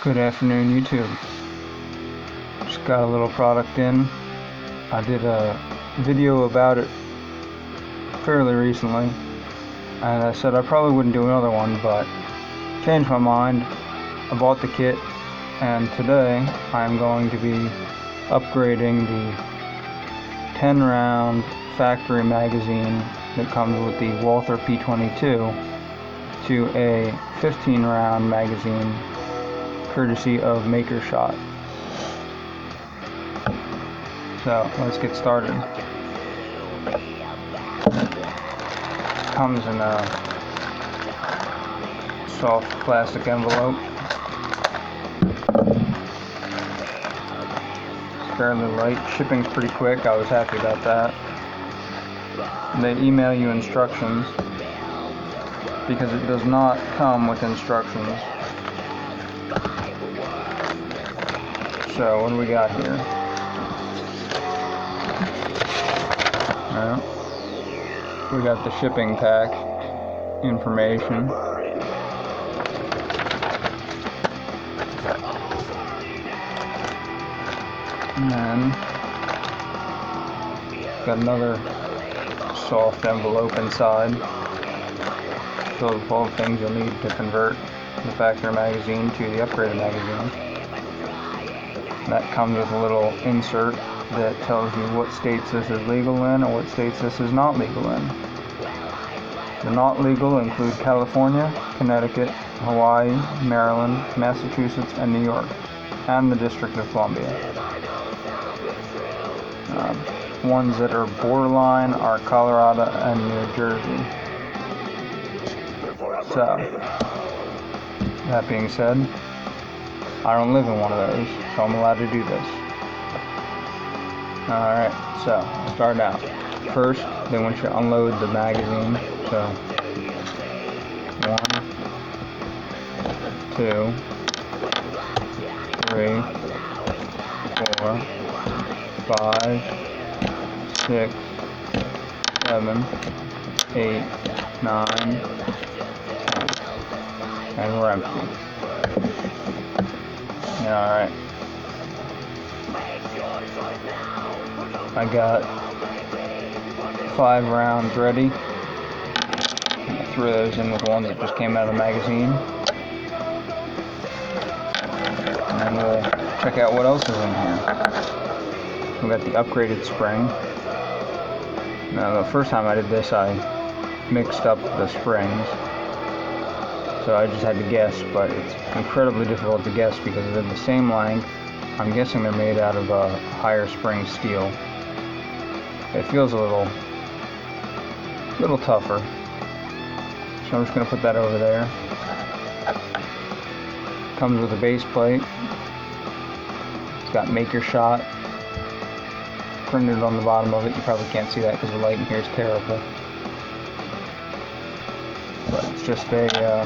Good afternoon, YouTube. Just got a little product in. I did a video about it fairly recently, and I said I probably wouldn't do another one, but changed my mind. I bought the kit, and today I'm going to be upgrading the 10 round factory magazine that comes with the Walther P22 to a 15 round magazine courtesy of Makershot. So let's get started. Comes in a soft plastic envelope. It's fairly light. Shipping's pretty quick. I was happy about that. They email you instructions because it does not come with instructions. So what do we got here? Well, we got the shipping pack information. And then got another soft envelope inside filled with all the things you'll need to convert the factory magazine to the upgraded magazine. That comes with a little insert that tells you what states this is legal in and what states this is not legal in. The not legal include California, Connecticut, Hawaii, Maryland, Massachusetts, and New York, and the District of Columbia. Ones that are borderline are Colorado and New Jersey. So, that being said, I don't live in one of those, so I'm allowed to do this. Alright, so start out. First, they want you to unload the magazine. So 1, 2, 3, 4, 5, 6, 7, 8, 9, 10. And we're empty. Alright. I got 5 rounds ready. I threw those in with one that just came out of the magazine. And we'll check out what else is in here. We got the upgraded spring. Now, the first time I did this, I mixed up the springs. So I just had to guess, but it's incredibly difficult to guess because they're the same length. I'm guessing they're made out of higher spring steel. It feels a little tougher. So I'm just going to put that over there. Comes with a base plate. It's got Makershot printed on the bottom of it. You probably can't see that because the light in here is terrible. But it's just a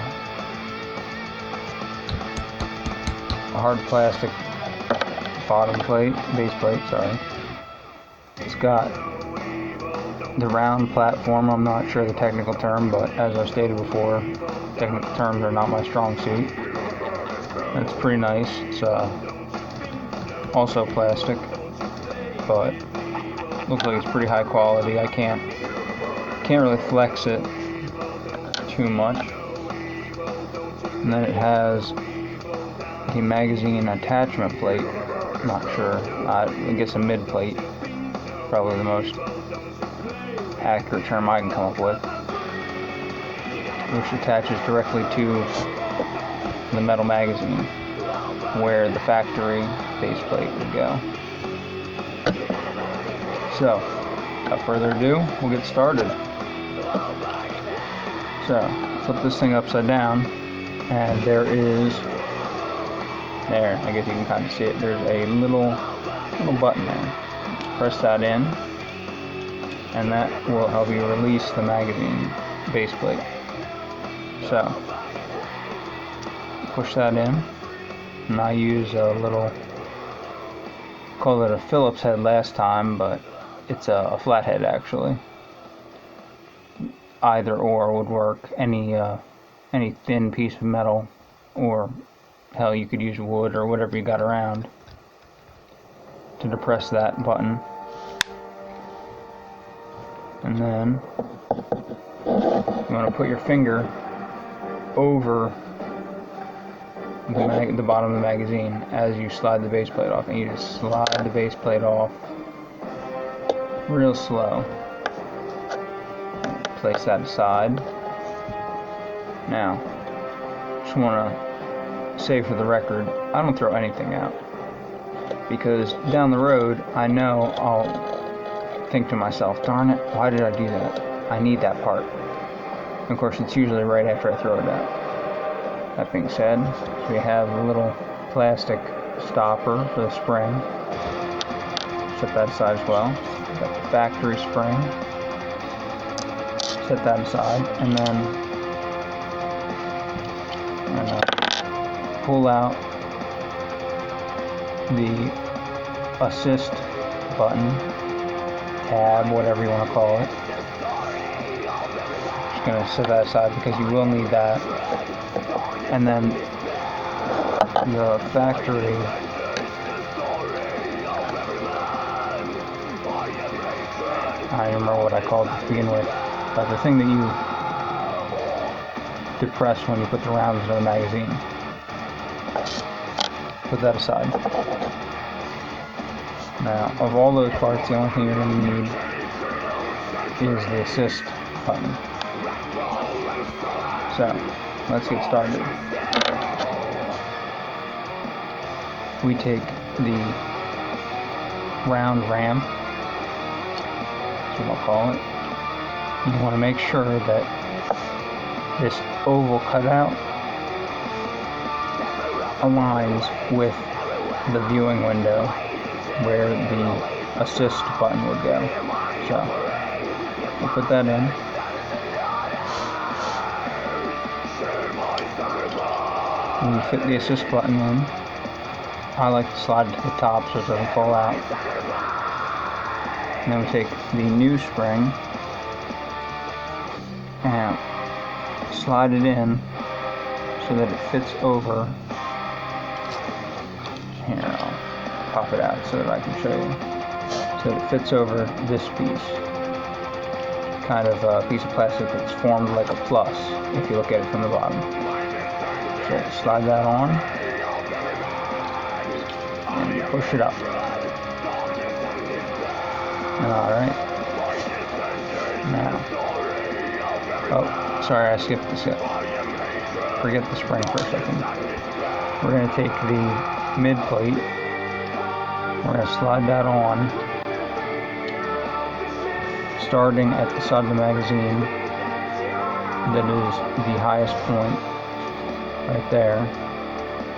hard plastic bottom plate, base plate, sorry. It's got the round platform. I'm not sure the technical term, but as I stated before, technical terms are not my strong suit. It's pretty nice. It's also plastic, but looks like it's pretty high quality. I can't really flex it too much. And then it has the magazine attachment plate. Not sure. I guess a mid plate. Probably the most accurate term I can come up with. Which attaches directly to the metal magazine, where the factory base plate would go. So, without further ado, we'll get started. So, flip this thing upside down, and there, I guess you can kind of see it, there's a little button there. Press that in, and that will help you release the magazine base plate. So, push that in, and I use a little, called it a Phillips head last time, but it's a flathead actually. Either or would work. Any thin piece of metal or hell, you could use wood or whatever you got around to depress that button. And then you want to put your finger over the bottom of the magazine as you slide the base plate off, and you just slide the base plate off real slow. Place that aside. Now, just want to say for the record, I don't throw anything out, because down the road I know I'll think to myself, darn it, why did I do that? I need that part. And of course, it's usually right after I throw it out. That being said, we have a little plastic stopper for the spring. Set that aside as well. Got the factory spring. Set that aside, and then I'm gonna pull out the assist button, tab, whatever you want to call it. Just gonna set that aside because you will need that. And then the factory I don't remember what I called it to begin with, but the thing that you depress when you put the rounds in the magazine. Put that aside. Now, of all those parts, the only thing you're going to need is the assist button. So, let's get started. We take the round ramp, that's what I'll call it. You want to make sure that this oval cutout aligns with the viewing window where the assist button would go. So, we'll put that in. When you fit the assist button in, I like to slide it to the top so it doesn't fall out. And then we take the new spring and slide it in so that it fits over. Here, I'll pop it out so that I can show you. So that it fits over this piece. Kind of a piece of plastic that's formed like a plus if you look at it from the bottom. So slide that on and push it up. Alright. Now. Oh, sorry, I skipped the step. Forget the spring for a second. We're going to take the mid plate. We're going to slide that on, starting at the side of the magazine that is the highest point, right there,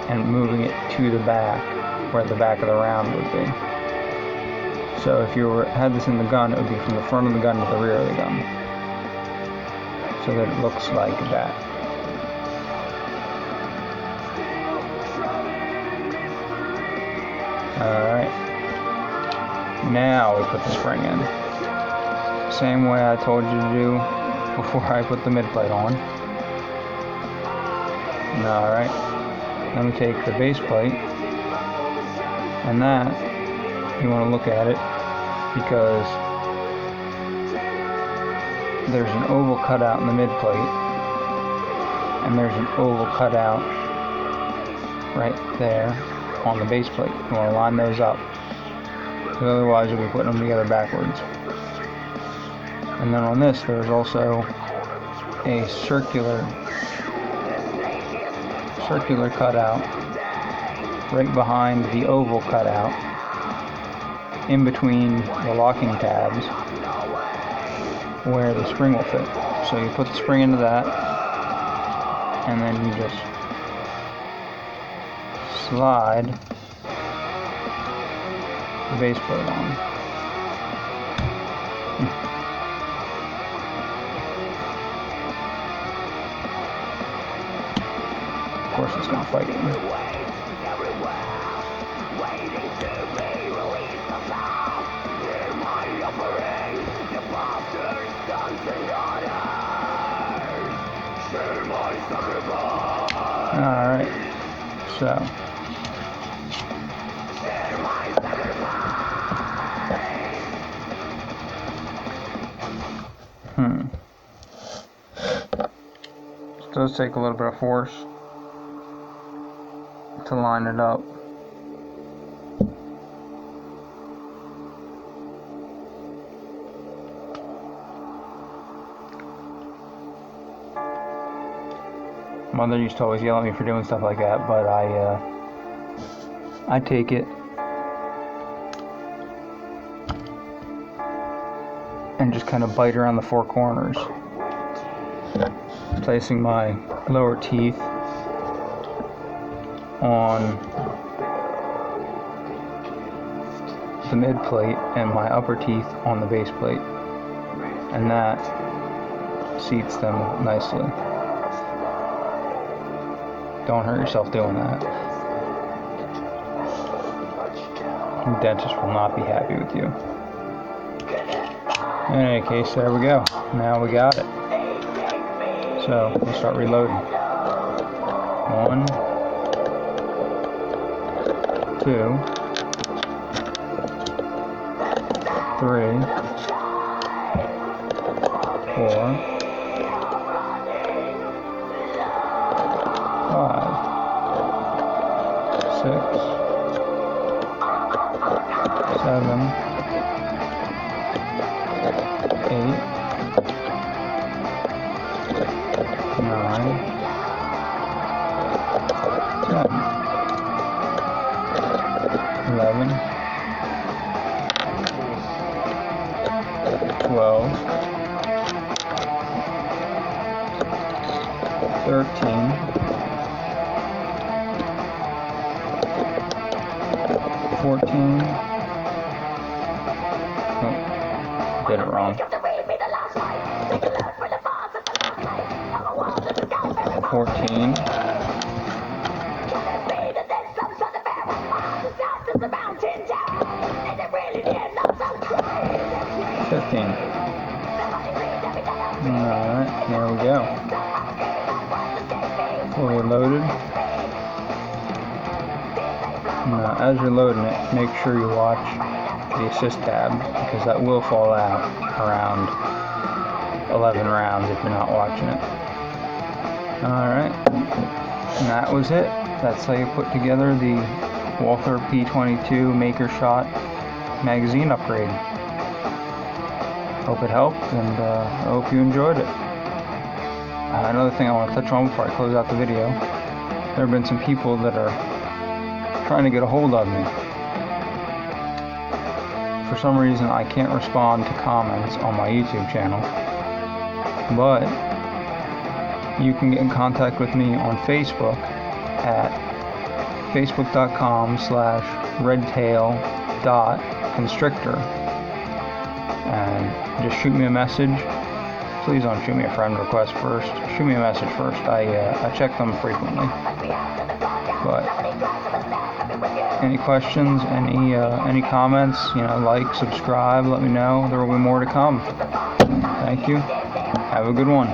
and moving it to the back, where the back of the round would be. So if you had this in the gun, it would be from the front of the gun to the rear of the gun, so that it looks like that. Alright, now we put the spring in. Same way I told you to do before I put the mid plate on. Alright, then we take the base plate, and that, you want to look at it because there's an oval cutout in the mid plate, and there's an oval cutout right there on the base plate. You want to line those up, because otherwise you'll be putting them together backwards. And then on this, there's also a circular cutout right behind the oval cutout, in between the locking tabs, where the spring will fit. So you put the spring into that, and then you just slide the base plate on. Of course it's going to fight you. Alright, So it does take a little bit of force to line it up. Mother used to always yell at me for doing stuff like that, but I take it and just kind of bite around the four corners, placing my lower teeth on the mid plate and my upper teeth on the base plate, and that seats them nicely. Don't hurt yourself doing that. The dentist will not be happy with you. In any case, there we go. Now we got it. So we'll start reloading. 1, 2, 3, 4, 5, 6, 7, 8, 9, 10, 11, 12, 13, 14. Oh, did it wrong. 14. 15. Alright, there we go. Fully loaded. Now, as you're loading it, make sure you watch the assist tab, because that will fall out around 11 rounds if you're not watching it. Alright, and that was it. That's how you put together the Walther P22 Makershot magazine upgrade. Hope it helped, and I hope you enjoyed it. Another thing I want to touch on before I close out the video, there have been some people that are trying to get a hold of me. For some reason, I can't respond to comments on my YouTube channel, but you can get in contact with me on Facebook at facebook.com/redtail.constrictor, and just shoot me a message. Please don't shoot me a friend request first. Shoot me a message first. I check them frequently. But any questions, any comments, like, subscribe, let me know. There will be more to come. Thank you. Have a good one.